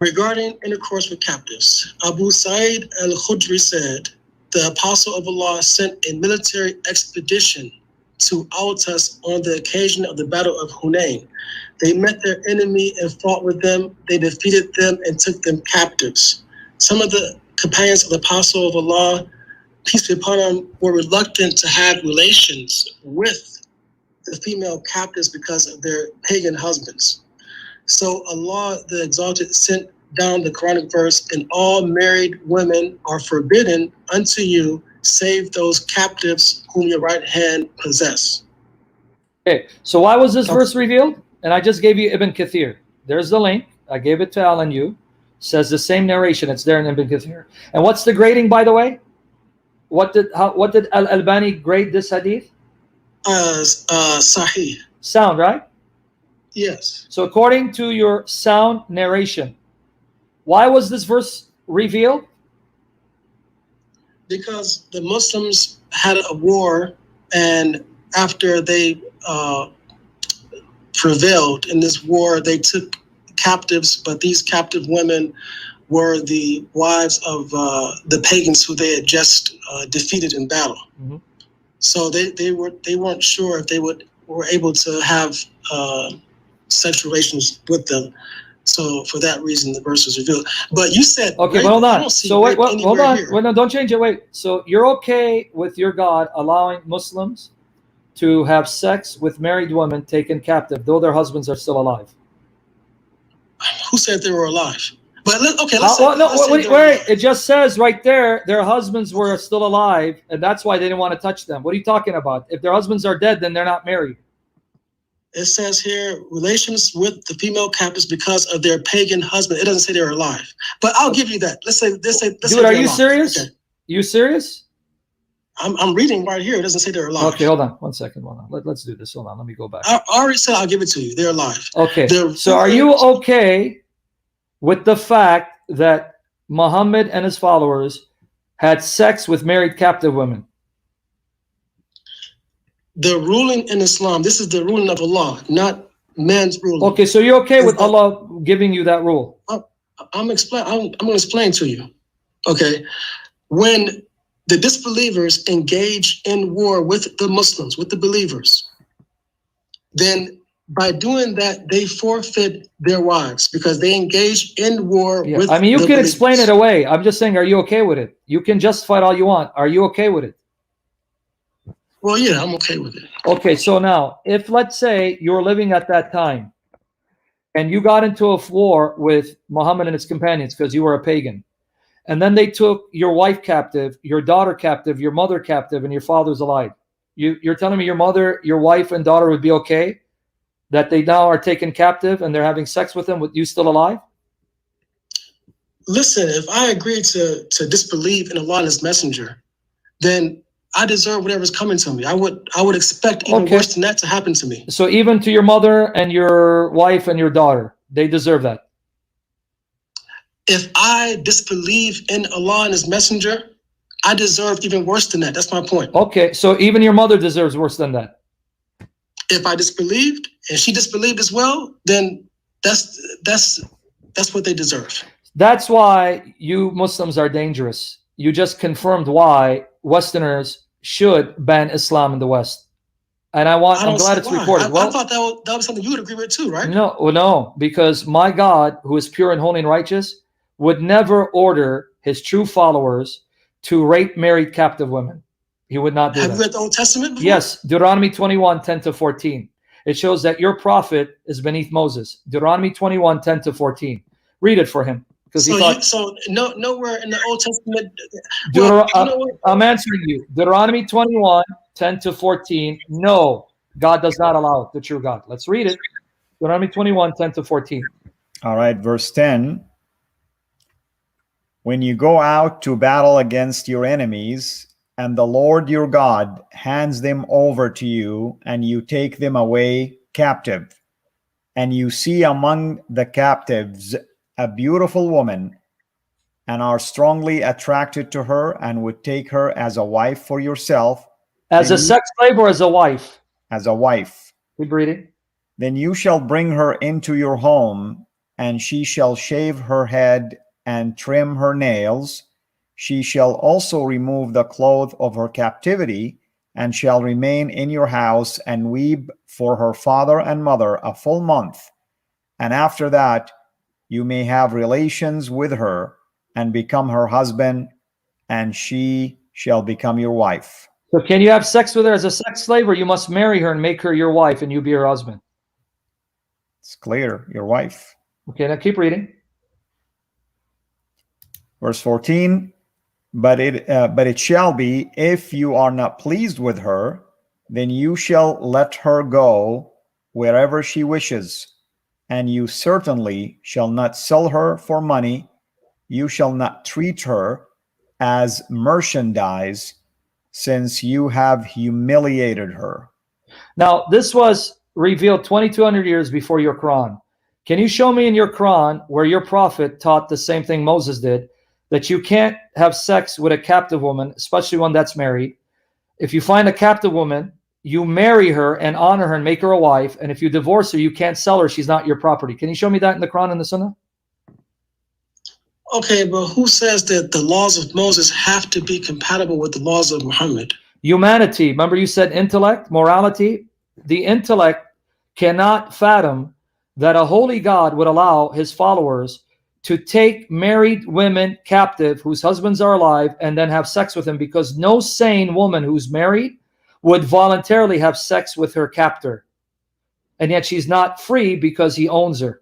Regarding intercourse with captives, Abu Sa'id al-Khudri said, the Apostle of Allah sent a military expedition to Autas on the occasion of the Battle of Hunain. They met their enemy and fought with them. They defeated them and took them captives. Some of the companions of the Apostle of Allah, peace be upon him, were reluctant to have relations with the female captives because of their pagan husbands. So Allah the Exalted sent down the Quranic verse, and all married women are forbidden unto you, save those captives whom your right hand possess. Okay, so why was this verse revealed? And I just gave you Ibn Kathir. There's the link. I gave it to Alan Yu. Says the same narration. It's there in Ibn Kathir. And what's the grading, by the way? What did Al-Albani grade this hadith? Sahih. Sound, right? Yes. So according to your sound narration, why was this verse revealed? Because the Muslims had a war, and after they prevailed in this war, they took captives, but these captive women were the wives of the pagans who they had just defeated in battle. Mm-hmm. So they weren't sure if they were able to have sexual relations with them. So for that reason, the verse was revealed. But you said, okay, hold on. So wait, hold on. Wait, no, don't change it. Wait. So you're okay with your God allowing Muslims to have sex with married women taken captive, though their husbands are still alive? Who said they were alive? But let's wait. It just says right there, their husbands were still alive, and that's why they didn't want to touch them. What are you talking about? If their husbands are dead, then they're not married. It says here, relations with the female captives because of their pagan husband. It doesn't say they're alive. But I'll give you that. Let's say dude, are you serious? Okay. You serious? I'm reading right here. It doesn't say they're alive. Okay, hold on. 1 second. Hold on. Let's do this. Hold on. Let me go back. I already said I'll give it to you. They're alive. Okay. So are you okay with the fact that Muhammad and his followers had sex with married captive women? The ruling in Islam, this is the ruling of Allah, not man's ruling. Okay, so you're okay with Allah giving you that rule? I'm going to explain to you. Okay, when the disbelievers engage in war with the Muslims, with the believers, then by doing that, they forfeit their wives because they engage in war with I mean, you the can believers. Explain it away. I'm just saying, are you okay with it? You can justify it all you want. Are you okay with it? Well, yeah, I'm okay with it. Okay, so now, if let's say you're living at that time and you got into a war with Muhammad and his companions because you were a pagan, and then they took your wife captive, your daughter captive, your mother captive, and your father's alive. You're telling me your mother, your wife, and daughter would be okay that they now are taken captive and they're having sex with them with you still alive? Listen, if I agree to disbelieve in Allah and His Messenger, then I deserve whatever's coming to me. I would expect even worse than that to happen to me. So even to your mother and your wife and your daughter, they deserve that. If I disbelieve in Allah and His Messenger, I deserve even worse than that. That's my point. Okay, so even your mother deserves worse than that. If I disbelieved and she disbelieved as well, then that's what they deserve. That's why you Muslims are dangerous. You just confirmed why Westerners should ban Islam in the West. And I'm glad it's recorded. I thought that was something you would agree with too, right? No, because my God, who is pure and holy and righteous, would never order his true followers to rape married captive women. He would not do that. Have you read the Old Testament before? Yes, Deuteronomy 21, 10 to 14. It shows that your prophet is beneath Moses. Deuteronomy 21, 10 to 14. Read it for him. Nowhere in the Old Testament. I'm answering you. Deuteronomy 21, 10 to 14. No, God does not allow it, the true God. Let's read it. Deuteronomy 21, 10 to 14. All right, verse 10. When you go out to battle against your enemies, and the Lord your God hands them over to you, and you take them away captive, and you see among the captives a beautiful woman, and are strongly attracted to her, and would take her as a wife for yourself. As a sex slave or as a wife? As a wife. Keep reading. Then you shall bring her into your home, and she shall shave her head and trim her nails. She shall also remove the cloth of her captivity, and shall remain in your house and weep for her father and mother a full month. And after that, you may have relations with her and become her husband, and she shall become your wife. So can you have sex with her as a sex slave, or you must marry her and make her your wife and you be her husband? It's clear, your wife. Okay, now keep reading. Verse 14, but it shall be, if you are not pleased with her, then you shall let her go wherever she wishes, and you certainly shall not sell her for money. You shall not treat her as merchandise, since you have humiliated her. Now, this was revealed 2,200 years before your Quran. Can you show me in your Quran where your prophet taught the same thing Moses did, that you can't have sex with a captive woman, especially one that's married? If you find a captive woman, you marry her and honor her and make her a wife. And if you divorce her, you can't sell her. She's not your property. Can you show me that in the Quran and the Sunnah? Okay, but who says that the laws of Moses have to be compatible with the laws of Muhammad? Humanity. Remember you said intellect, morality? The intellect cannot fathom that a holy God would allow his followers to take married women captive whose husbands are alive and then have sex with them, because no sane woman who's married would voluntarily have sex with her captor. And yet she's not free because he owns her.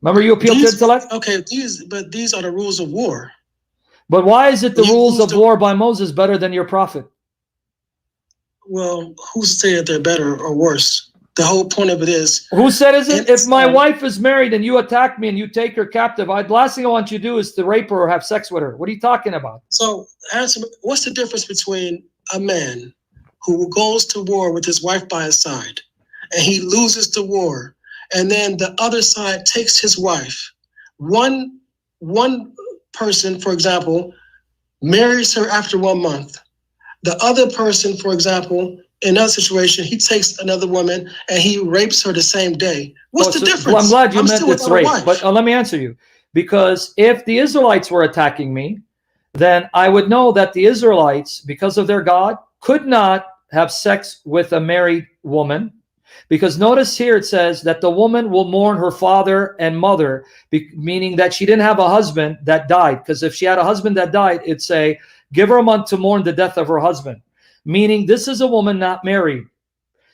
Remember you appeal to intellect? Okay, these are the rules of war. But why is it the rules of war by Moses better than your prophet? Well, who's saying that they're better or worse? The whole point of it is... Who said is it? If my wife is married and you attack me and you take her captive, the last thing I want you to do is to rape her or have sex with her. What are you talking about? So, answer, what's the difference between a man who goes to war with his wife by his side and he loses the war, and then the other side takes his wife? One person, for example, marries her after 1 month. The other person, for example, in another situation, he takes another woman and he rapes her the same day. What's the difference? Well, I'm glad you meant it's rape, but let me answer you. Because if the Israelites were attacking me, then I would know that the Israelites, because of their God, could not have sex with a married woman. Because notice here it says that the woman will mourn her father and mother, meaning that she didn't have a husband that died. Because if she had a husband that died, it'd say, give her a month to mourn the death of her husband. Meaning this is a woman not married.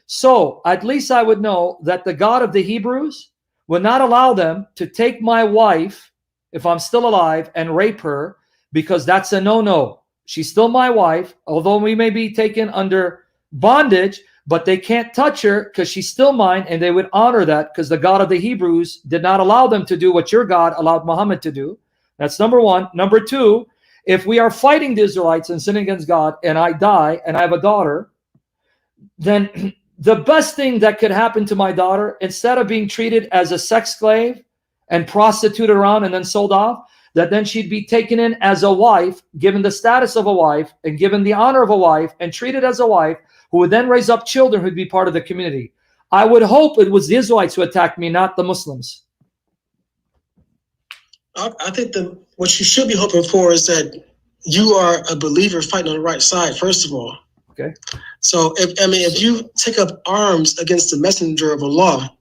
So at least I would know that the God of the Hebrews would not allow them to take my wife, if I'm still alive, and rape her, because that's a no-no. She's still my wife, although we may be taken under bondage, but they can't touch her because she's still mine, and they would honor that because the God of the Hebrews did not allow them to do what your God allowed Muhammad to do. That's number one. Number two, if we are fighting the Israelites and sinning against God and I die and I have a daughter, then the best thing that could happen to my daughter, instead of being treated as a sex slave and prostituted around and then sold off, that then she'd be taken in as a wife, given the status of a wife and given the honor of a wife and treated as a wife, who would then raise up children who'd be part of the community. I would hope it was the Israelites who attacked me, not the Muslims. I think what you should be hoping for is that you are a believer fighting on the right side, first of all. Okay. So if you take up arms against the messenger of Allah,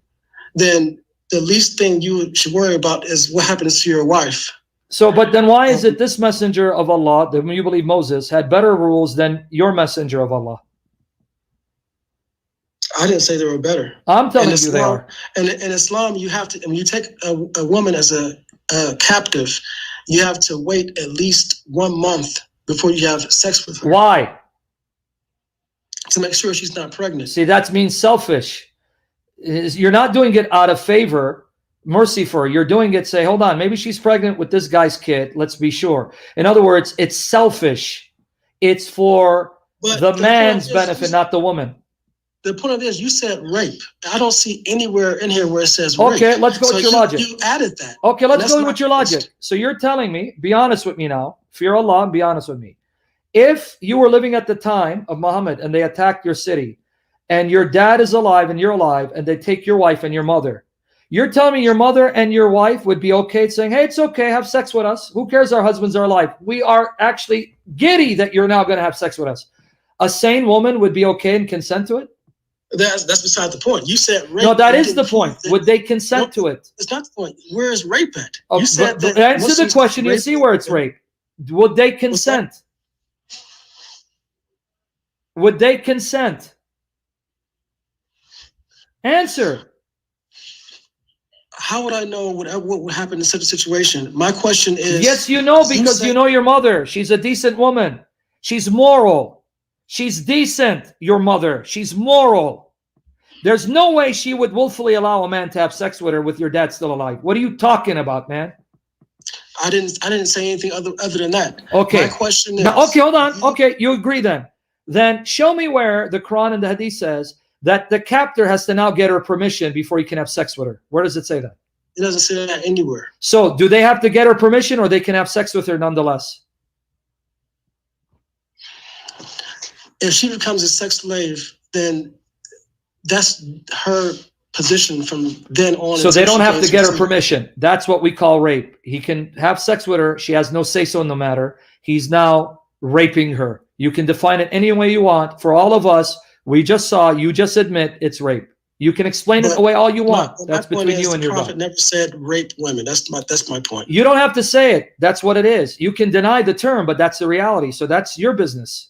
then the least thing you should worry about is what happens to your wife. So, but then why is it this messenger of Allah, that when you believe Moses, had better rules than your messenger of Allah? I didn't say they were better. I'm telling you they are. And in Islam, you have to, when you take a woman as a captive, you have to wait at least 1 month before you have sex with her. Why? To make sure she's not pregnant. See, that means selfish. You're not doing it out of favor, mercy for her. You're doing it, say, hold on, maybe she's pregnant with this guy's kid. Let's be sure. In other words, it's selfish. It's for the man's benefit, not the woman. The point of this, you said rape. I don't see anywhere in here where it says rape. Okay, let's go with your logic. You added that. Okay, let's go with your logic. So you're telling me, be honest with me now, fear Allah, and be honest with me. If you were living at the time of Muhammad and they attacked your city, and your dad is alive and you're alive, and they take your wife and your mother, You're telling me your mother and your wife would be okay saying, hey, it's okay, have sex with us. Who cares? Our husbands are alive. We are actually giddy that you're now going to have sex with us. A sane woman would be okay and consent to it? That's beside the point. You said rape. No, that is the point. Would they consent to it? It's not the point. Where is rape at? Oh, You said but that answer the question, you'll see where it's rape. Would they consent? Would they consent? Answer. How would I know what would happen in such a situation? My question is... Yes, you know, because you know your mother. She's a decent woman. She's moral. She's decent, your mother. She's moral. There's no way she would willfully allow a man to have sex with her with your dad still alive. What are you talking about, man? I didn't say anything other than that. Okay. My question is... Now, okay, hold on. Okay, you agree then. Then show me where the Quran and the Hadith says that the captor has to now get her permission before he can have sex with her. Where does it say that? It doesn't say that anywhere. So do they have to get her permission or they can have sex with her nonetheless? If she becomes a sex slave, then that's her position from then on. So they don't have to get her permission. That's what we call rape. He can have sex with her. She has no say-so in the matter. He's now raping her. You can define it any way you want. For all of us, we just saw, you just admit it's rape. You can explain it away all you want. That's between you and your God. The Prophet never said rape women. That's my point. You don't have to say it. That's what it is. You can deny the term, but that's the reality. So that's your business.